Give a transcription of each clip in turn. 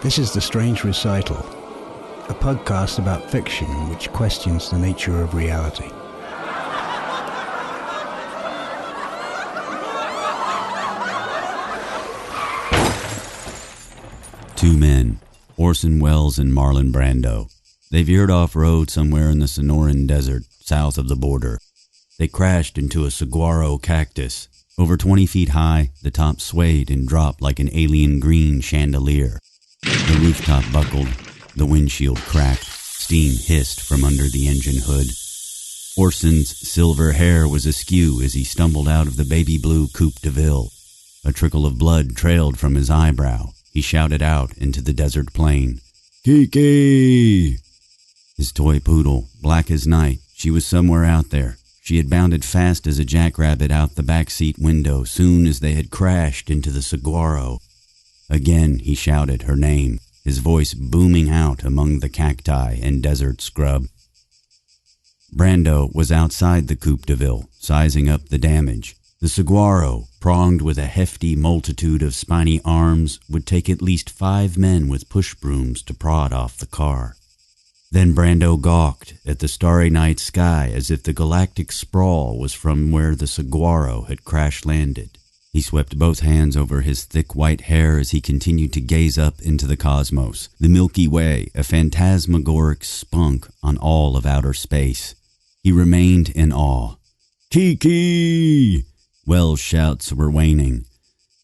This is The Strange Recital, a podcast about fiction which questions the nature of reality. Two men, Orson Welles and Marlon Brando. They veered off-road somewhere in the Sonoran desert, south of the border. They crashed into a saguaro cactus. Over 20 feet high, the top swayed and dropped like an alien green chandelier. The rooftop buckled, the windshield cracked, steam hissed from under the engine hood. Orson's silver hair was askew as he stumbled out of the baby blue Coupe DeVille. A trickle of blood trailed from his eyebrow. He shouted out into the desert plain, "Kiki!" His toy poodle, black as night, she was somewhere out there. She had bounded fast as a jackrabbit out the backseat window soon as they had crashed into the saguaro. Again he shouted her name, his voice booming out among the cacti and desert scrub. Brando was outside the Coupe DeVille, sizing up the damage. The saguaro, pronged with a hefty multitude of spiny arms, would take at least 5 men with push brooms to prod off the car. Then Brando gawked at the starry night sky as if the galactic sprawl was from where the saguaro had crash-landed. He swept both hands over his thick white hair as he continued to gaze up into the cosmos, the Milky Way, a phantasmagoric spunk on all of outer space. He remained in awe. "Kiki!" Welles' shouts were waning.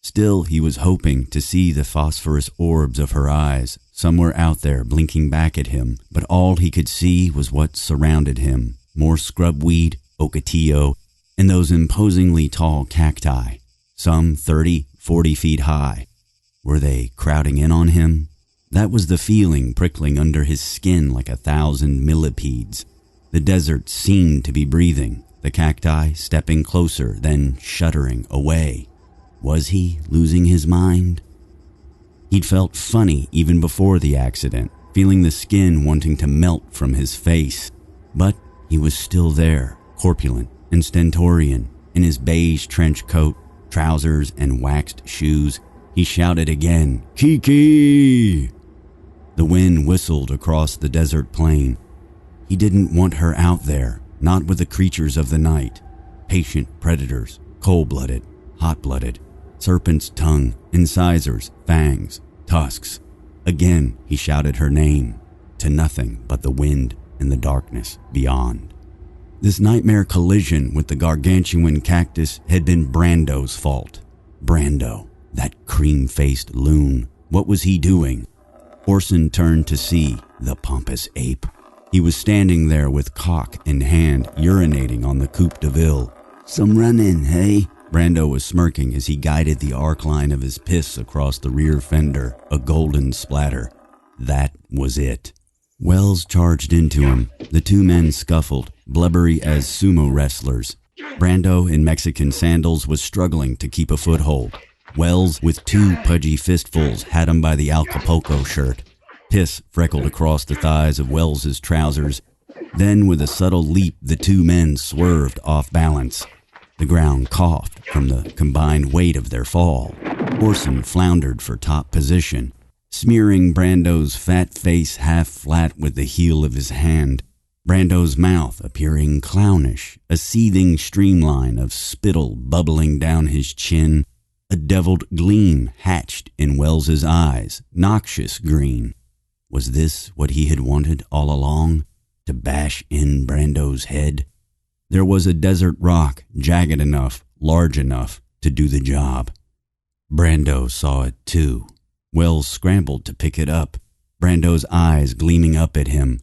Still, he was hoping to see the phosphorus orbs of her eyes, somewhere out there blinking back at him, but all he could see was what surrounded him, more scrubweed, ocotillo, and those imposingly tall cacti, some 30, 40 feet high. Were they crowding in on him? That was the feeling prickling under his skin like 1,000 millipedes. The desert seemed to be breathing, the cacti stepping closer, then shuddering away. Was he losing his mind? He'd felt funny even before the accident, feeling the skin wanting to melt from his face. But he was still there, corpulent and stentorian, in his beige trench coat, trousers, and waxed shoes. He shouted again, "Kiki!" The wind whistled across the desert plain. He didn't want her out there, not with the creatures of the night. Patient predators, cold-blooded, hot-blooded, serpent's tongue, incisors, fangs, tusks. Again he shouted her name, to nothing but the wind and the darkness beyond. This nightmare collision with the gargantuan cactus had been Brando's fault. Brando, that cream-faced loon, what was he doing? Orson turned to see the pompous ape. He was standing there with cock in hand, urinating on the Coupe DeVille. "Some run-in, hey?" Brando was smirking as he guided the arc line of his piss across the rear fender, a golden splatter. That was it. Welles charged into him. The 2 men scuffled, blubbery as sumo wrestlers. Brando, in Mexican sandals, was struggling to keep a foothold. Welles, with 2 pudgy fistfuls, had him by the Acapulco shirt. Piss freckled across the thighs of Wells's trousers. Then, with a subtle leap, the 2 men swerved off balance. The ground coughed from the combined weight of their fall. Orson floundered for top position, smearing Brando's fat face half flat with the heel of his hand. Brando's mouth appearing clownish, a seething streamline of spittle bubbling down his chin. A deviled gleam hatched in Wells's eyes, noxious green. Was this what he had wanted all along? To bash in Brando's head? There was a desert rock, jagged enough, large enough, to do the job. Brando saw it too. Welles scrambled to pick it up, Brando's eyes gleaming up at him.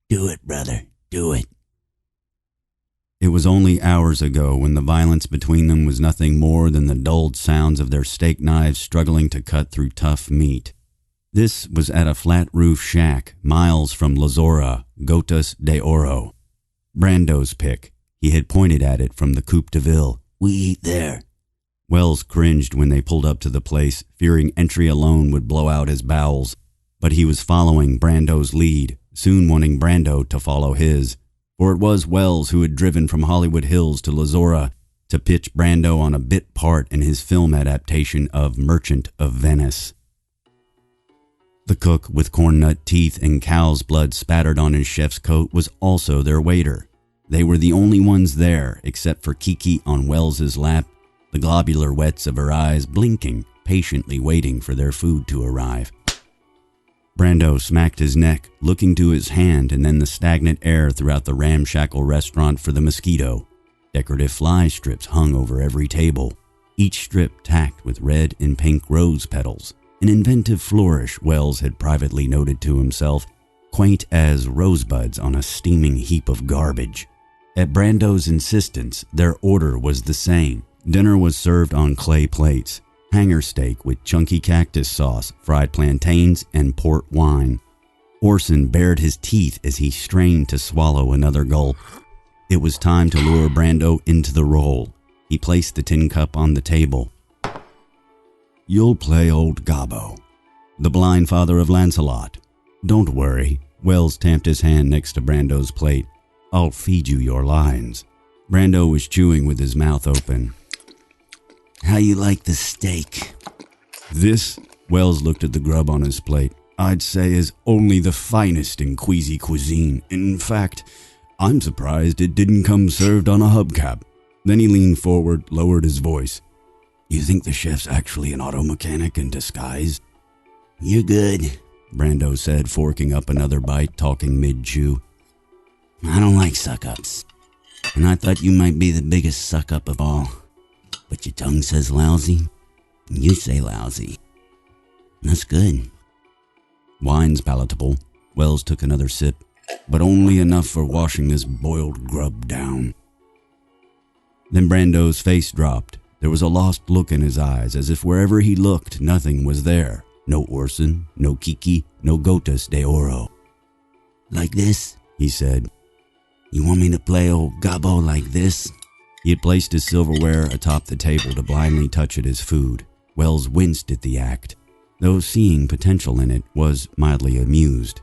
"Do it, brother, do it." It was only hours ago when the violence between them was nothing more than the dulled sounds of their steak knives struggling to cut through tough meat. This was at a flat-roof shack, miles from Lozora, Gotas de Oro. Brando's pick. He had pointed at it from the Coupe DeVille. "We eat there." Welles cringed when they pulled up to the place, fearing entry alone would blow out his bowels. But he was following Brando's lead, soon wanting Brando to follow his. For it was Welles who had driven from Hollywood Hills to Lozora to pitch Brando on a bit part in his film adaptation of Merchant of Venice. The cook with corn-nut teeth and cow's blood spattered on his chef's coat was also their waiter. They were the only ones there, except for Kiki on Wells's lap, the globular wets of her eyes blinking, patiently waiting for their food to arrive. Brando smacked his neck, looking to his hand and then the stagnant air throughout the ramshackle restaurant for the mosquito. Decorative fly strips hung over every table, each strip tacked with red and pink rose petals, an inventive flourish Wells had privately noted to himself, quaint as rosebuds on a steaming heap of garbage. At Brando's insistence, their order was the same. Dinner was served on clay plates, hanger steak with chunky cactus sauce, fried plantains, and port wine. Orson bared his teeth as he strained to swallow another gulp. It was time to lure Brando into the role. He placed the tin cup on the table. "You'll play old Gobbo, the blind father of Lancelot. Don't worry." Wells tamped his hand next to Brando's plate. "I'll feed you your lines." Brando was chewing with his mouth open. "How you like the steak?" "This," Wells looked at the grub on his plate, "I'd say is only the finest in Queasy cuisine. In fact, I'm surprised it didn't come served on a hubcap." Then he leaned forward, lowered his voice. "You think the chef's actually an auto mechanic in disguise?" "You're good," Brando said, forking up another bite, talking mid-chew. "I don't like suck-ups, and I thought you might be the biggest suck-up of all. But your tongue says lousy, and you say lousy. That's good." Wine's palatable. Wells took another sip, but only enough for washing this boiled grub down. Then Brando's face dropped. There was a lost look in his eyes, as if wherever he looked, nothing was there. No Orson, no Kiki, no Gotas de Oro. "Like this?" he said. "You want me to play old Gobbo like this?" He had placed his silverware atop the table to blindly touch at his food. Wells winced at the act, though seeing potential in it, was mildly amused.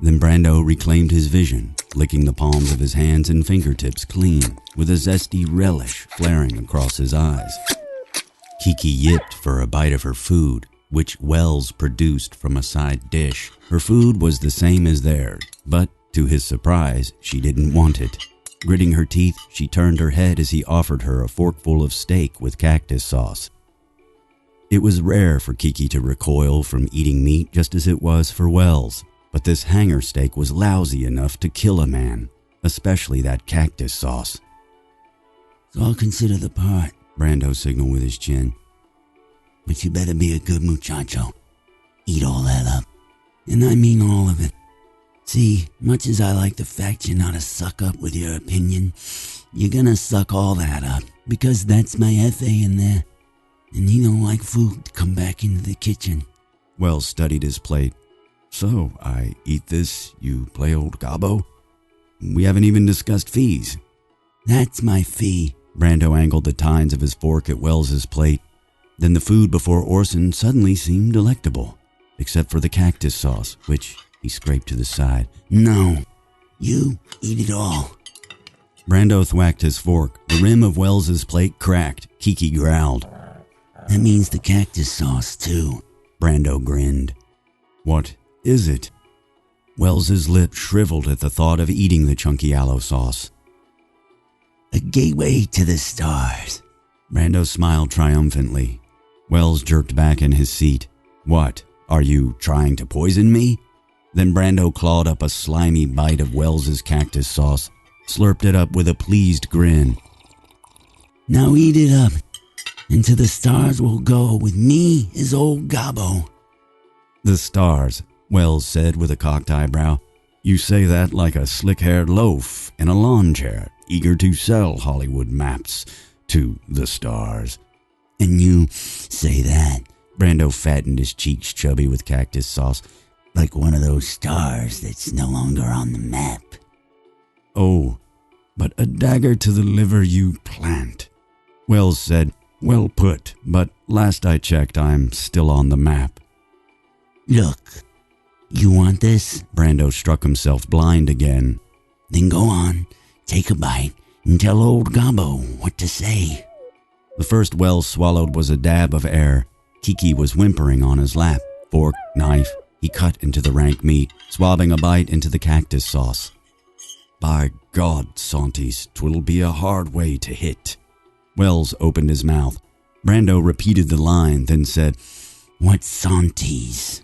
Then Brando reclaimed his vision, licking the palms of his hands and fingertips clean, with a zesty relish flaring across his eyes. Kiki yipped for a bite of her food, which Wells produced from a side dish. Her food was the same as theirs, but to his surprise, she didn't want it. Gritting her teeth, she turned her head as he offered her a forkful of steak with cactus sauce. It was rare for Kiki to recoil from eating meat just as it was for Wells, but this hanger steak was lousy enough to kill a man, especially that cactus sauce. "So I'll consider the part," Brando signaled with his chin. "But you better be a good muchacho. Eat all that up. And I mean all of it. See, much as I like the fact you're not a suck-up with your opinion, you're gonna suck all that up, because that's my F.A. in there. And he don't like food to come back into the kitchen." Wells studied his plate. "So, I eat this, you play old Gobbo? We haven't even discussed fees." "That's my fee." Brando angled the tines of his fork at Wells's plate. Then the food before Orson suddenly seemed delectable, except for the cactus sauce, which he scraped to the side. "No, you eat it all." Brando thwacked his fork. The rim of Wells's plate cracked. Kiki growled. "That means the cactus sauce, too." Brando grinned. "What is it?" Wells's lip shriveled at the thought of eating the chunky aloe sauce. "A gateway to the stars." Brando smiled triumphantly. Wells jerked back in his seat. "What, are you trying to poison me?" Then Brando clawed up a slimy bite of Wells's cactus sauce, slurped it up with a pleased grin. "Now eat it up, and to the stars we'll go with me as old Gobbo." "The stars," Wells said with a cocked eyebrow. "You say that like a slick-haired loaf in a lawn chair, eager to sell Hollywood maps to the stars." "And you say that," Brando fattened his cheeks chubby with cactus sauce, "like one of those stars that's no longer on the map." "Oh, but a dagger to the liver you plant." Wells said, "Well put, but last I checked, I'm still on the map." "Look, you want this?" Brando struck himself blind again. "Then go on, take a bite, and tell old Gobbo what to say." The first Wells swallowed was a dab of air. Kiki was whimpering on his lap, fork, knife, He cut into the rank meat, swabbing a bite into the cactus sauce. "By God, Santis, 'twill be a hard way to hit." Wells opened his mouth. Brando repeated the line, then said, "What Santis?"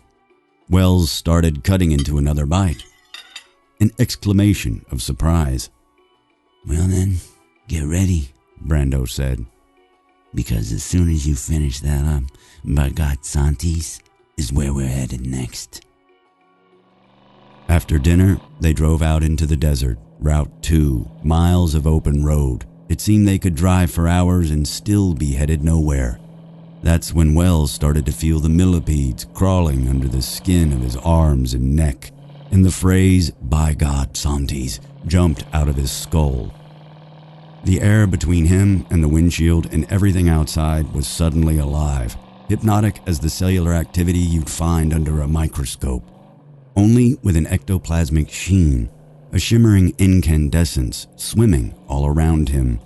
Wells started cutting into another bite. An exclamation of surprise. "Well then, get ready," Brando said. "Because as soon as you finish that up, by God, Santis is where we're headed next." After dinner, they drove out into the desert, Route 2, miles of open road. It seemed they could drive for hours and still be headed nowhere. That's when Wells started to feel the millipedes crawling under the skin of his arms and neck, and the phrase, "By God, Santis," jumped out of his skull. The air between him and the windshield and everything outside was suddenly alive, hypnotic as the cellular activity you'd find under a microscope, only with an ectoplasmic sheen, a shimmering incandescence swimming all around him.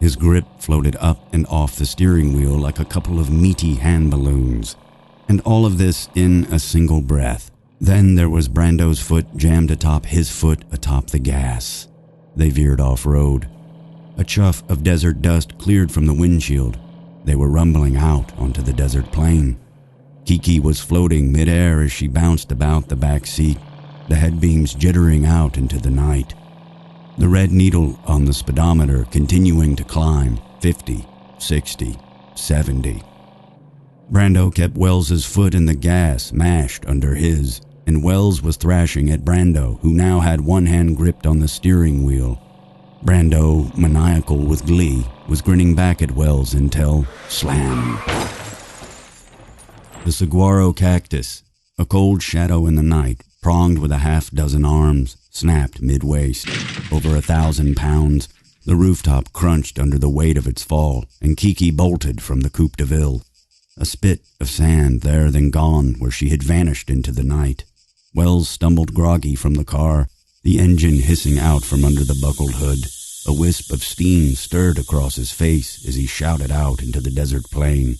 His grip floated up and off the steering wheel like a couple of meaty hand balloons. And all of this in a single breath. Then there was Brando's foot jammed atop his foot atop the gas. They veered off-road. A chuff of desert dust cleared from the windshield. They were rumbling out onto the desert plain. Kiki was floating mid-air as she bounced about the back seat, the headbeams jittering out into the night. The red needle on the speedometer continuing to climb, 50, 60, 70. Brando kept Wells's foot in the gas mashed under his, and Wells was thrashing at Brando, who now had one hand gripped on the steering wheel. Brando, maniacal with glee, was grinning back at Wells until slam. The saguaro cactus, a cold shadow in the night, pronged with a half-dozen arms, snapped mid-waist. Over 1,000 pounds, the rooftop crunched under the weight of its fall, and Kiki bolted from the Coupe DeVille. A spit of sand there then gone where she had vanished into the night. Wells stumbled groggy from the car, the engine hissing out from under the buckled hood. A wisp of steam stirred across his face as he shouted out into the desert plain.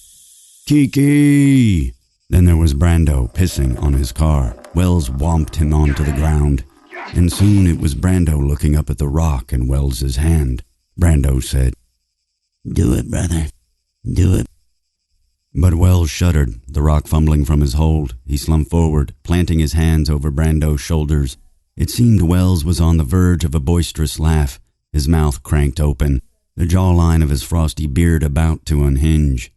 "Kiki!" Then there was Brando pissing on his car. Wells whomped him onto the ground, and soon it was Brando looking up at the rock in Wells's hand. Brando said, "Do it, brother. Do it." But Wells shuddered, the rock fumbling from his hold. He slumped forward, planting his hands over Brando's shoulders. It seemed Wells was on the verge of a boisterous laugh, his mouth cranked open, the jawline of his frosty beard about to unhinge.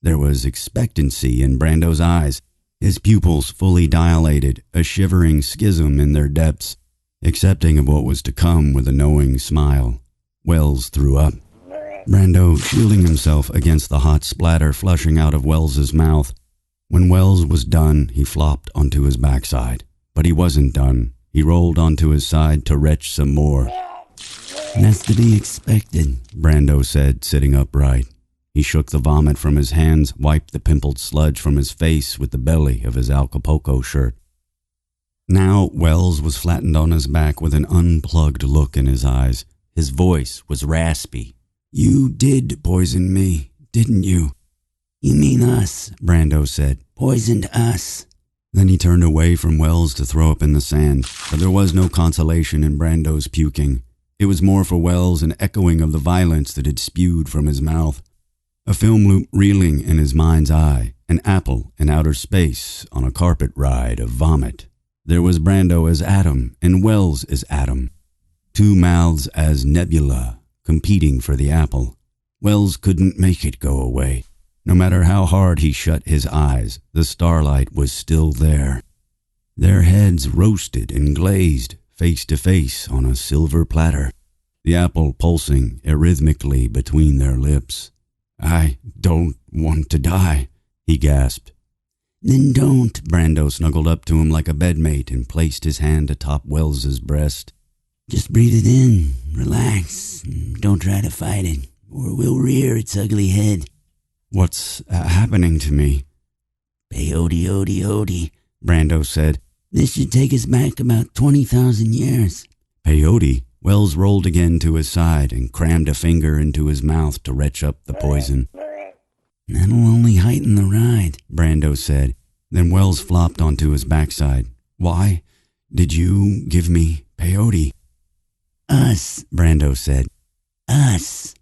There was expectancy in Brando's eyes, his pupils fully dilated, a shivering schism in their depths, accepting of what was to come with a knowing smile. Wells threw up. Brando shielding himself against the hot splatter flushing out of Wells's mouth. When Wells was done, he flopped onto his backside. But he wasn't done. He rolled onto his side to retch some more. "That's to be expected," Brando said, sitting upright. He shook the vomit from his hands, wiped the pimpled sludge from his face with the belly of his Acapulco shirt. Now Wells was flattened on his back with an unplugged look in his eyes. His voice was raspy. "You did poison me, didn't you?" "You mean us," Brando said. "Poisoned us." Then he turned away from Wells to throw up in the sand, but there was no consolation in Brando's puking. It was more for Wells an echoing of the violence that had spewed from his mouth. A film loop reeling in his mind's eye, an apple in outer space on a carpet ride of vomit. There was Brando as atom and Wells as atom. Two mouths as nebula, competing for the apple. Wells couldn't make it go away. No matter how hard he shut his eyes, the starlight was still there. Their heads roasted and glazed, face to face on a silver platter, the apple pulsing arrhythmically between their lips. "I don't want to die," he gasped. "Then don't." Brando snuggled up to him like a bedmate and placed his hand atop Wells's breast. "Just breathe it in, relax, and don't try to fight it, or we'll rear its ugly head." "What's happening to me?" "Peyote, odi, odi," Brando said. "This should take us back about 20,000 years. "Peyote?" Wells rolled again to his side and crammed a finger into his mouth to retch up the poison. "That'll only heighten the ride," Brando said. Then Wells flopped onto his backside. "Why did you give me peyote?" Us, Brando said. Us.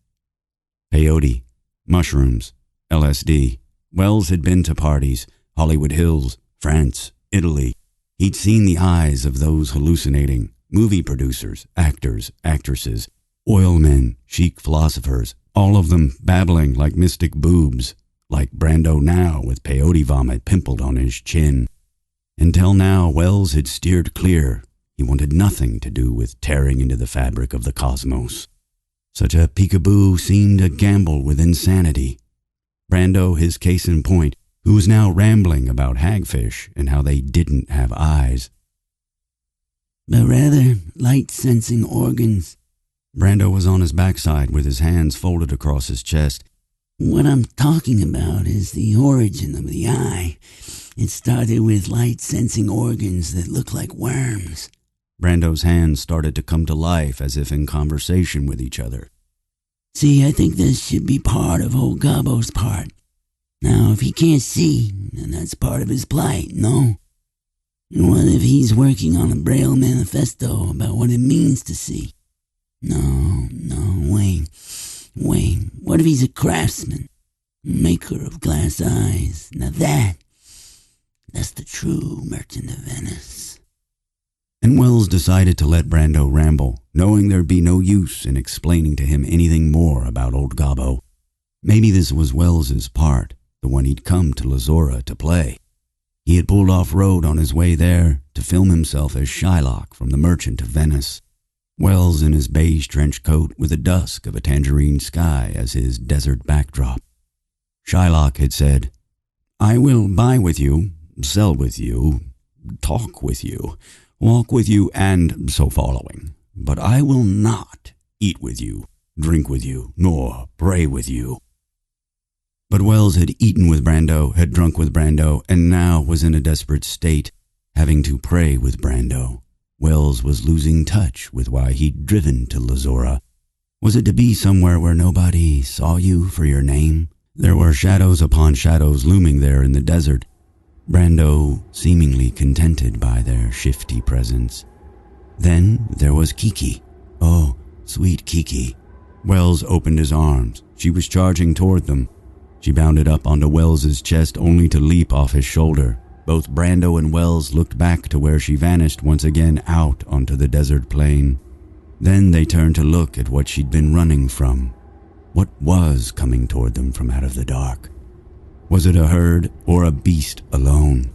Peyote, mushrooms, LSD. Wells had been to parties, Hollywood Hills, France, Italy. He'd seen the eyes of those hallucinating, movie producers, actors, actresses, oilmen, chic philosophers, all of them babbling like mystic boobs, like Brando now with peyote vomit pimpled on his chin. Until now, Wells had steered clear. He wanted nothing to do with tearing into the fabric of the cosmos. Such a peekaboo seemed a gamble with insanity. Brando, his case in point, who was now rambling about hagfish and how they didn't have eyes. But rather light-sensing organs. Brando was on his backside with his hands folded across his chest. What I'm talking about is the origin of the eye. It started with light-sensing organs that look like worms. Brando's hands started to come to life as if in conversation with each other. See, I think this should be part of old Gobbo's part. Now, if he can't see, then that's part of his plight, no? What if he's working on a Braille manifesto about what it means to see? No, wait. What if he's a craftsman, maker of glass eyes? Now that's the true merchant of Venice. And Wells decided to let Brando ramble, knowing there'd be no use in explaining to him anything more about old Gobbo. Maybe this was Wells's part, the one he'd come to Lazora to play. He had pulled off-road on his way there to film himself as Shylock from The Merchant of Venice. Wells in his beige trench coat with the dusk of a tangerine sky as his desert backdrop. Shylock had said, "I will buy with you, sell with you, talk with you, walk with you, and so following. But I will not eat with you, drink with you, nor pray with you." But Wells had eaten with Brando, had drunk with Brando, and now was in a desperate state, having to pray with Brando. Wells was losing touch with why he'd driven to Lazora. Was it to be somewhere where nobody saw you for your name? There were shadows upon shadows looming there in the desert, Brando seemingly contented by their shifty presence. Then there was Kiki. Oh, sweet Kiki. Wells opened his arms. She was charging toward them. She bounded up onto Wells's chest only to leap off his shoulder. Both Brando and Wells looked back to where she vanished once again out onto the desert plain. Then they turned to look at what she'd been running from. What was coming toward them from out of the dark? Was it a herd or a beast alone?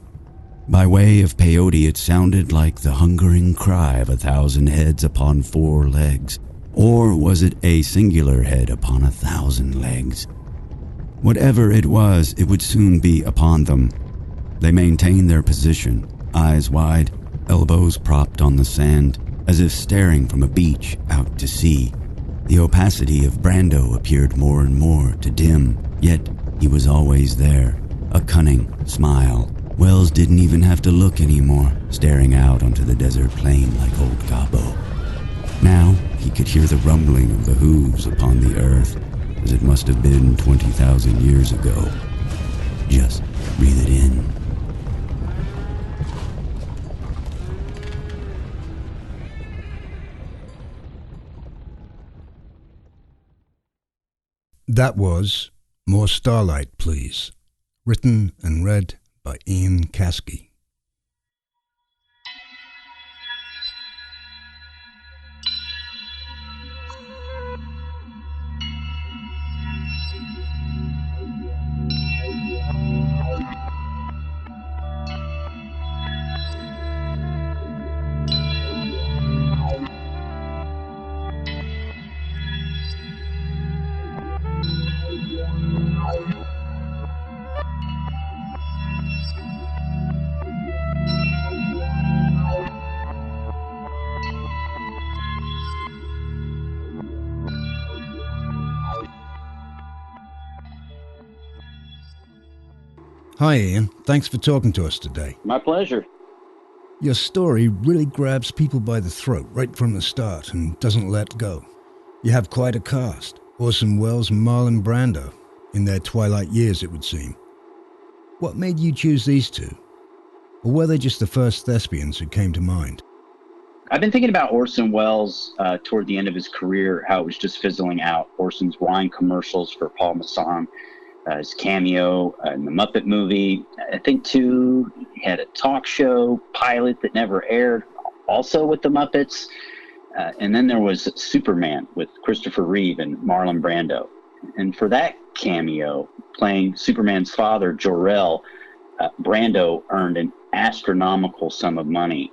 By way of peyote, it sounded like the hungering cry of 1,000 heads upon 4 legs. Or was it a singular head upon 1,000 legs? Whatever it was, it would soon be upon them. They maintained their position, eyes wide, elbows propped on the sand, as if staring from a beach out to sea. The opacity of Brando appeared more and more to dim, yet he was always there, a cunning smile. Wells didn't even have to look anymore, staring out onto the desert plain like old Gobbo. Now he could hear the rumbling of the hooves upon the earth, as it must have been 20,000 years ago. Just breathe it in. That was More Starlight, Please, written and read by Caskey. Hi Ian, thanks for talking to us today. My pleasure. Your story really grabs people by the throat right from the start and doesn't let go. You have quite a cast, Orson Welles and Marlon Brando, in their twilight years it would seem. What made you choose these two? Or were they just the first thespians who came to mind? I've been thinking about Orson Welles toward the end of his career, how it was just fizzling out. Orson's wine commercials for Paul Masson, his cameo in the Muppet movie. I think, too, he had a talk show pilot that never aired, also with the Muppets. And then there was Superman with Christopher Reeve and Marlon Brando. And for that cameo, playing Superman's father, Jor-El, Brando earned an astronomical sum of money.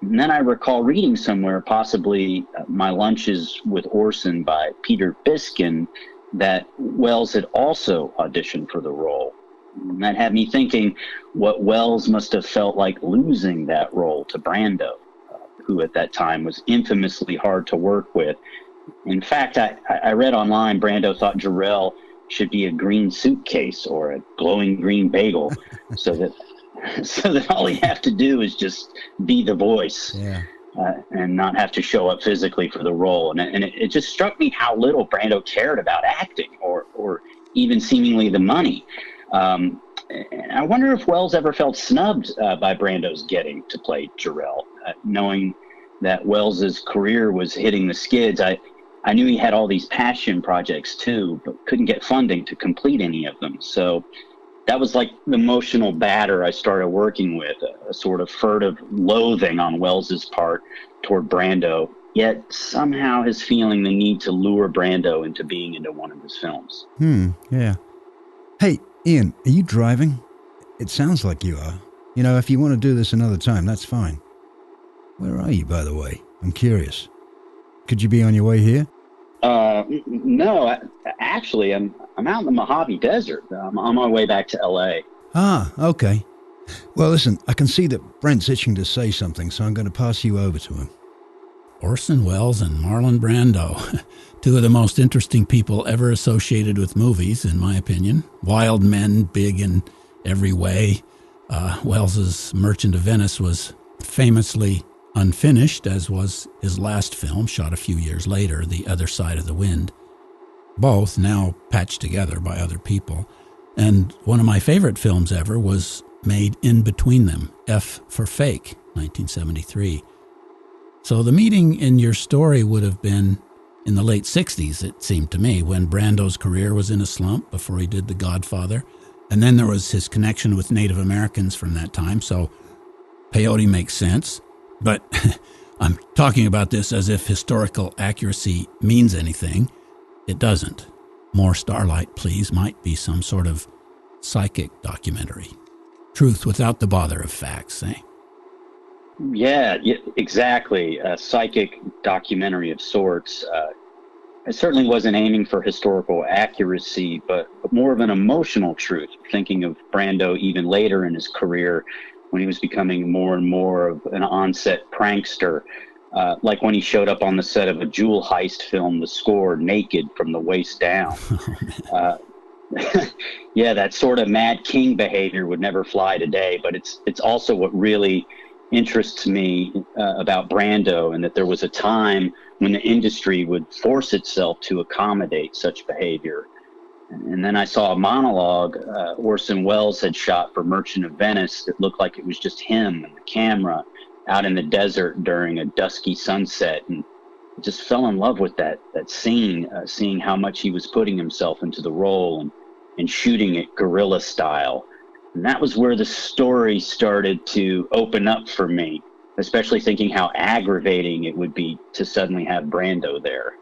And then I recall reading somewhere, possibly My Lunches with Orson by Peter Biskin, that Welles had also auditioned for the role. And that had me thinking what Welles must have felt like losing that role to Brando, who at that time was infamously hard to work with. In fact, I read online Brando thought Jor-El should be a green suitcase or a glowing green bagel so that all he have to do is just be the voice. Yeah. And not have to show up physically for the role. And it just struck me how little Brando cared about acting or even seemingly the money. And I wonder if Welles ever felt snubbed by Brando's getting to play Jor-El, knowing that Welles's career was hitting the skids. I knew he had all these passion projects too, but couldn't get funding to complete any of them. So that was like the emotional batter I started working with, a sort of furtive loathing on Welles's part toward Brando, yet somehow his feeling the need to lure Brando into being into one of his films. Yeah. Hey, Ian, are you driving? It sounds like you are. You know, if you want to do this another time, that's fine. Where are you, by the way? I'm curious. Could you be on your way here? No, actually, I'm out in the Mojave Desert. I'm on my way back to L.A. Ah, okay. Well, listen, I can see that Brent's itching to say something, so I'm going to pass you over to him. Orson Welles and Marlon Brando, two of the most interesting people ever associated with movies, in my opinion. Wild men, big in every way. Welles's Merchant of Venice was famously unfinished, as was his last film, shot a few years later, The Other Side of the Wind. Both now patched together by other people. And one of my favorite films ever was made in between them, F for Fake, 1973. So the meeting in your story would have been in the late 60s, it seemed to me, when Brando's career was in a slump before he did The Godfather. And then there was his connection with Native Americans from that time, so peyote makes sense. But I'm talking about this as if historical accuracy means anything. It doesn't. More Starlight, please, might be some sort of psychic documentary. Truth without the bother of facts, eh? Yeah, exactly. A psychic documentary of sorts. I certainly wasn't aiming for historical accuracy, but more of an emotional truth, thinking of Brando even later in his career when he was becoming more and more of an on-set prankster, like when he showed up on the set of a jewel heist film, The Score, naked from the waist down. Yeah, that sort of Mad King behavior would never fly today, but it's also what really interests me about Brando, and that there was a time when the industry would force itself to accommodate such behavior. And then I saw a monologue Orson Welles had shot for Merchant of Venice that looked like it was just him and the camera out in the desert during a dusky sunset, and just fell in love with that scene, seeing how much he was putting himself into the role and shooting it guerrilla style. And that was where the story started to open up for me, especially thinking how aggravating it would be to suddenly have Brando there.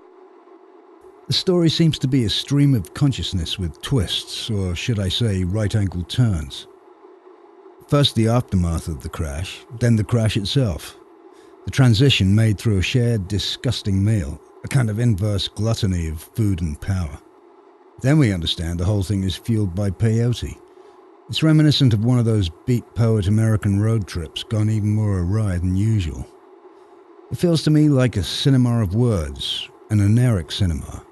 The story seems to be a stream of consciousness with twists, or should I say right-angled turns. First the aftermath of the crash, then the crash itself. The transition made through a shared disgusting meal, a kind of inverse gluttony of food and power. Then we understand the whole thing is fueled by peyote. It's reminiscent of one of those beat poet American road trips gone even more awry than usual. It feels to me like a cinema of words, an oniric cinema.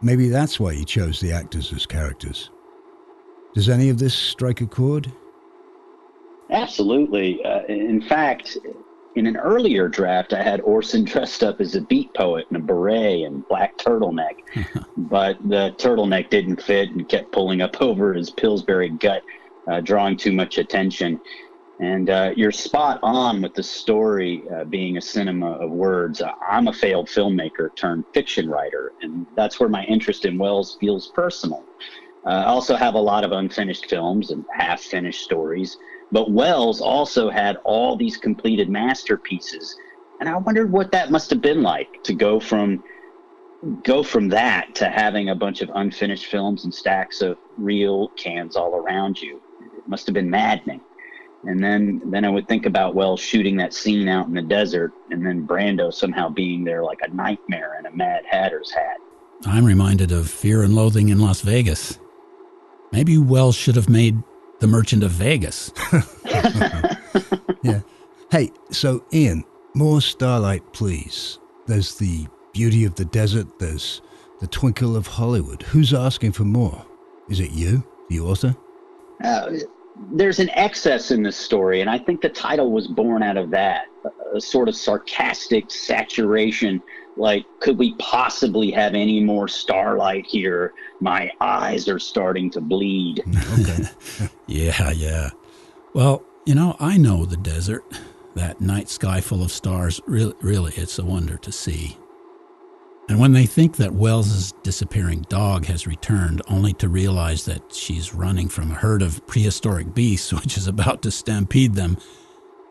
Maybe that's why he chose the actors as characters. Does any of this strike a chord? Absolutely. In fact, in an earlier draft, I had Orson dressed up as a beat poet in a beret and black turtleneck, but the turtleneck didn't fit and kept pulling up over his Pillsbury gut, drawing too much attention. And you're spot on with the story being a cinema of words. I'm a failed filmmaker turned fiction writer, and that's where my interest in Wells feels personal. I also have a lot of unfinished films and half-finished stories, but Wells also had all these completed masterpieces, and I wondered what that must have been like to go from that to having a bunch of unfinished films and stacks of reel cans all around you. It must have been maddening. And then I would think about Wells shooting that scene out in the desert, and then Brando somehow being there like a nightmare in a Mad Hatter's hat. I'm reminded of Fear and Loathing in Las Vegas. Maybe Wells should have made The Merchant of Vegas. Yeah. Hey, so Ian, more Starlight, please. There's the beauty of the desert. There's the twinkle of Hollywood. Who's asking for more? Is it you, the author? There's an excess in this story, and I think the title was born out of that, a sort of sarcastic saturation, like, could we possibly have any more Starlight here? My eyes are starting to bleed. Okay. Yeah. Well, I know the desert, that night sky full of stars. Really, it's a wonder to see. And when they think that Wells's disappearing dog has returned, only to realize that she's running from a herd of prehistoric beasts which is about to stampede them,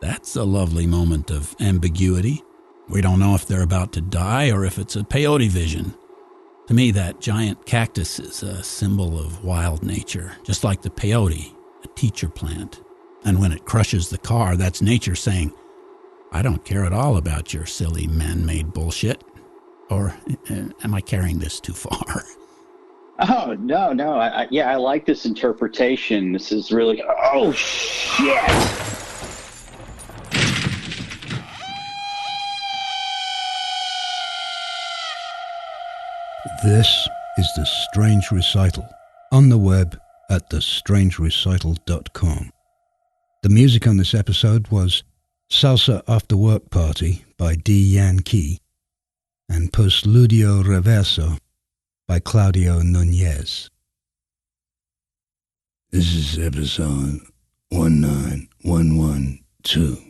that's a lovely moment of ambiguity. We don't know if they're about to die or if it's a peyote vision. To me, that giant cactus is a symbol of wild nature, just like the peyote, a teacher plant. And when it crushes the car, that's nature saying, I don't care at all about your silly man-made bullshit. Or am I carrying this too far? Oh, no. I like this interpretation. This is really... Oh, shit! This is The Strange Recital, on the web at thestrangerecital.com. The music on this episode was Salsa After Work Party by D. Yankee and Postludio Reverso by Claudio Nunez. This is episode 19112.